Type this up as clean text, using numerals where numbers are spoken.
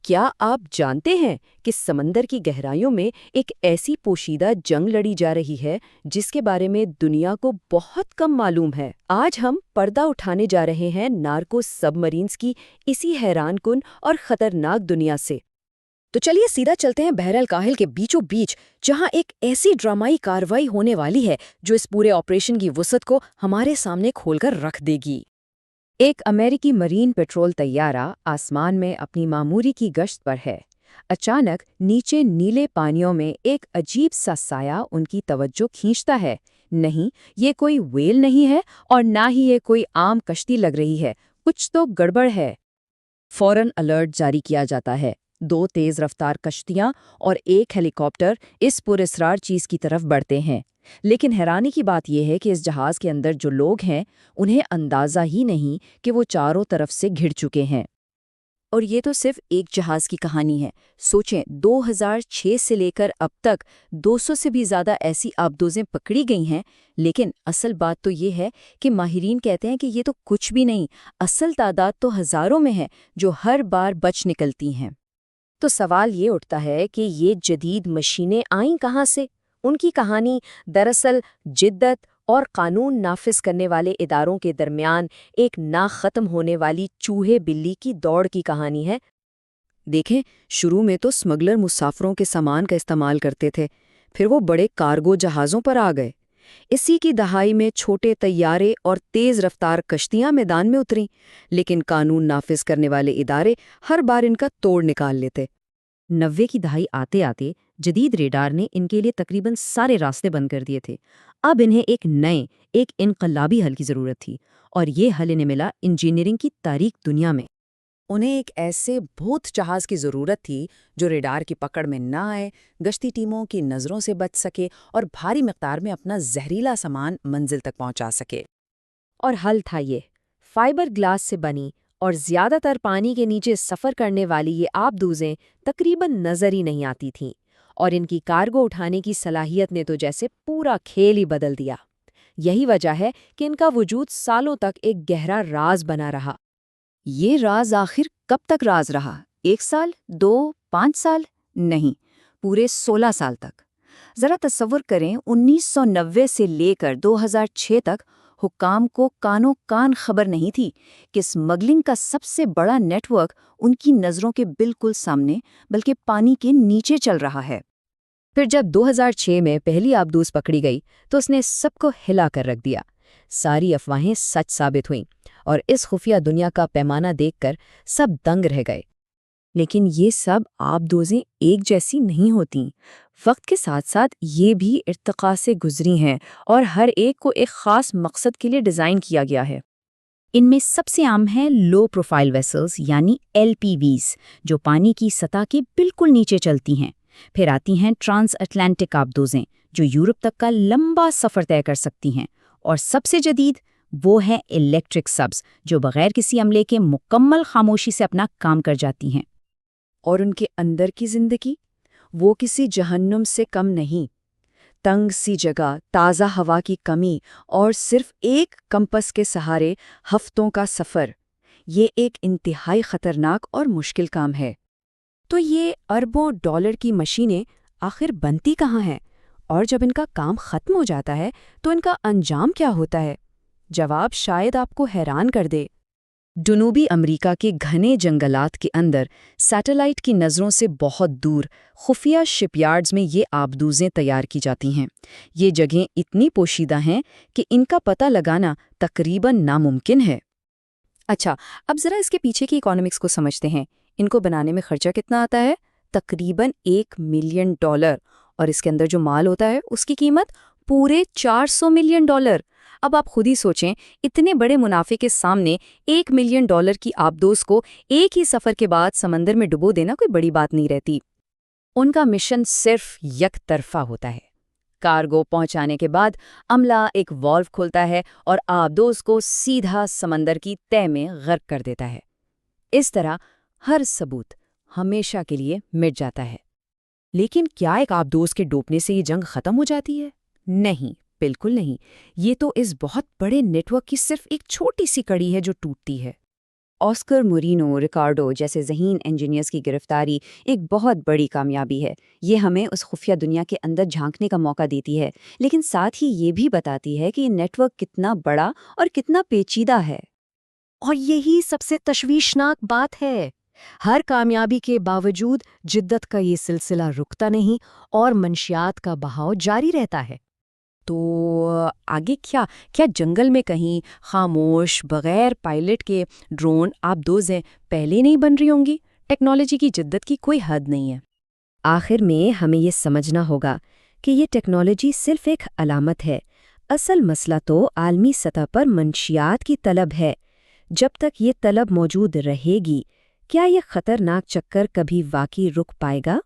کیا آپ جانتے ہیں کہ سمندر کی گہرائیوں میں ایک ایسی پوشیدہ جنگ لڑی جا رہی ہے جس کے بارے میں دنیا کو بہت کم معلوم ہے؟ آج ہم پردہ اٹھانے جا رہے ہیں نارکو سب مرینز کی اسی حیران کن اور خطرناک دنیا سے۔ تو چلیے سیدھا چلتے ہیں بحر الکاہل کے بیچوں بیچ، جہاں ایک ایسی ڈرامائی کارروائی ہونے والی ہے جو اس پورے آپریشن کی وسعت کو ہمارے سامنے کھول کر رکھ دے گی۔ ایک امریکی مرین پیٹرول طیارہ آسمان میں اپنی معموری کی گشت پر ہے۔ اچانک نیچے نیلے پانیوں میں ایک عجیب سا سایہ ان کی توجہ کھینچتا ہے۔ نہیں، یہ کوئی ویل نہیں ہے اور نہ ہی یہ کوئی عام کشتی لگ رہی ہے، کچھ تو گڑبڑ ہے۔ فوراً الرٹ جاری کیا جاتا ہے۔ 2 تیز رفتار کشتیاں اور ایک ہیلی کاپٹر اس پراسرار چیز کی طرف بڑھتے ہیں، لیکن حیرانی کی بات یہ ہے کہ اس جہاز کے اندر جو لوگ ہیں انہیں اندازہ ہی نہیں کہ وہ چاروں طرف سے گھر چکے ہیں۔ اور یہ تو صرف ایک جہاز کی کہانی ہے۔ سوچیں، 2006 سے لے کر اب تک 200 سے بھی زیادہ ایسی آبدوزیں پکڑی گئی ہیں، لیکن اصل بات تو یہ ہے کہ ماہرین کہتے ہیں کہ یہ تو کچھ بھی نہیں، اصل تعداد تو ہزاروں میں ہے جو ہر بار بچ نکلتی ہیں۔ تو سوال یہ اٹھتا ہے کہ یہ جدید مشینیں آئیں کہاں سے؟ ان کی کہانی دراصل جدت اور قانون نافذ کرنے والے اداروں کے درمیان ایک نہ ختم ہونے والی چوہے بلی کی دوڑ کی کہانی ہے۔ دیکھیں، شروع میں تو اسمگلر مسافروں کے سامان کا استعمال کرتے تھے، پھر وہ بڑے کارگو جہازوں پر آ گئے۔ اسی کی دہائی میں چھوٹے طیارے اور تیز رفتار کشتیاں میدان میں اتریں، لیکن قانون نافذ کرنے والے ادارے ہر بار ان کا توڑ نکال لیتے۔ 90 کی دہائی آتے آتے جدید ریڈار نے ان کے لیے تقریباً سارے راستے بند کر دیے تھے۔ اب انہیں ایک انقلابی حل کی ضرورت تھی، اور یہ حل انہیں ملا انجینئرنگ کی تاریک دنیا میں۔ انہیں ایک ایسے بھوت جہاز کی ضرورت تھی جو ریڈار کی پکڑ میں نہ آئے، گشتی ٹیموں کی نظروں سے بچ سکے اور بھاری مقدار میں اپنا زہریلا سامان منزل تک پہنچا سکے۔ اور حل تھا یہ، فائبر گلاس سے بنی اور زیادہ تر پانی کے نیچے سفر کرنے والی یہ آبدوزیں تقریباً نظر ہی نہیں آتی تھیں، اور ان کی کارگو اٹھانے کی صلاحیت نے تو جیسے پورا کھیل ہی بدل دیا۔ یہی وجہ ہے کہ ان کا وجود سالوں تک ایک گہرا راز بنا رہا۔ یہ راز آخر کب تک راز رہا؟ 1 سال، 2، 5 سال؟ نہیں، پورے 16 سال تک۔ ذرا تصور کریں، 1990 سے لے کر 2006 تک حکام کو کانوں کان خبر نہیں تھی کہ اسمگلنگ کا سب سے بڑا نیٹ ورک ان کی نظروں کے بالکل سامنے بلکہ پانی کے نیچے چل رہا ہے۔ پھر جب 2006 میں پہلی آبدوز پکڑی گئی تو اس نے سب کو ہلا کر رکھ دیا۔ ساری افواہیں سچ ثابت ہوئیں، اور اس خفیہ دنیا کا پیمانہ دیکھ کر سب دنگ رہ گئے۔ لیکن یہ سب آبدوزیں ایک جیسی نہیں ہوتیں۔ وقت کے ساتھ ساتھ یہ بھی ارتقاء سے گزری ہیں، اور ہر ایک کو ایک خاص مقصد کے لیے ڈیزائن کیا گیا ہے۔ ان میں سب سے عام ہیں لو پروفائل ویسلز یعنی LPVs، جو پانی کی سطح کے بالکل نیچے چلتی ہیں۔ پھر آتی ہیں ٹرانس اٹلانٹک آبدوزیں، جو یورپ تک کا لمبا سفر طے کر سکتی ہیں۔ اور سب سے جدید وہ ہیں الیکٹرک سبز، جو بغیر کسی عملے کے مکمل خاموشی سے اپنا کام کر جاتی ہیں۔ اور ان کے اندر کی زندگی وہ کسی جہنم سے کم نہیں۔ تنگ سی جگہ، تازہ ہوا کی کمی اور صرف ایک کمپس کے سہارے ہفتوں کا سفر، یہ ایک انتہائی خطرناک اور مشکل کام ہے۔ تو یہ اربوں ڈالر کی مشینیں آخر بنتی کہاں ہیں؟ اور جب ان کا کام ختم ہو جاتا ہے تو ان کا انجام کیا ہوتا ہے؟ جواب شاید آپ کو حیران کر دے۔ جنوبی امریکا کے گھنے جنگلات کے اندر سیٹلائٹ کی نظروں سے بہت دور خفیہ شپ یارڈز میں یہ آبدوزیں تیار کی جاتی ہیں۔ یہ جگہیں اتنی پوشیدہ ہیں کہ ان کا پتہ لگانا تقریباً ناممکن ہے۔ اچھا، اب ذرا اس کے پیچھے کی اکانومکس کو سمجھتے ہیں۔ ان کو بنانے میں خرچہ کتنا آتا ہے؟ تقریباً $1 ملین، اور اس کے اندر جو مال ہوتا ہے اس کی قیمت پورے $400 ملین۔ اب آپ خود ہی سوچیں، اتنے بڑے منافع کے سامنے $1 ملین کی آبدوز کو ایک ہی سفر کے بعد سمندر میں ڈبو دینا کوئی بڑی بات نہیں رہتی۔ ان کا مشن صرف یک طرفہ ہوتا ہے۔ کارگو پہنچانے کے بعد عملہ ایک والو کھولتا ہے اور آبدوز کو سیدھا سمندر کی تہہ میں غرق کر دیتا ہے۔ اس طرح ہر ثبوت ہمیشہ کے لیے مٹ جاتا ہے۔ لیکن کیا ایک آبدوز کے ڈوبنے سے یہ جنگ ختم ہو جاتی ہے؟ نہیں، بالکل نہیں۔ یہ تو اس بہت بڑے نیٹ ورک کی صرف ایک چھوٹی سی کڑی ہے جو ٹوٹتی ہے۔ آسکر مورینو، ریکارڈو جیسے ذہین انجینئرز کی گرفتاری ایک بہت بڑی کامیابی ہے۔ یہ ہمیں اس خفیہ دنیا کے اندر جھانکنے کا موقع دیتی ہے، لیکن ساتھ ہی یہ بھی بتاتی ہے کہ یہ نیٹ ورک کتنا بڑا اور کتنا پیچیدہ ہے۔ اور یہی سب سے تشویشناک بات ہے، ہر کامیابی کے باوجود جدت کا یہ سلسلہ رکتا نہیں اور منشیات کا بہاؤ جاری رہتا ہے۔ تو آگے کیا جنگل میں کہیں خاموش بغیر پائلٹ کے ڈرون آبدوزیں پہلے نہیں بن رہی ہوں گی؟ ٹیکنالوجی کی جدت کی کوئی حد نہیں ہے۔ آخر میں ہمیں یہ سمجھنا ہوگا کہ یہ ٹیکنالوجی صرف ایک علامت ہے، اصل مسئلہ تو عالمی سطح پر منشیات کی طلب ہے۔ جب تک یہ طلب موجود رہے گی، کیا یہ خطرناک چکر کبھی واقعی رک پائے گا؟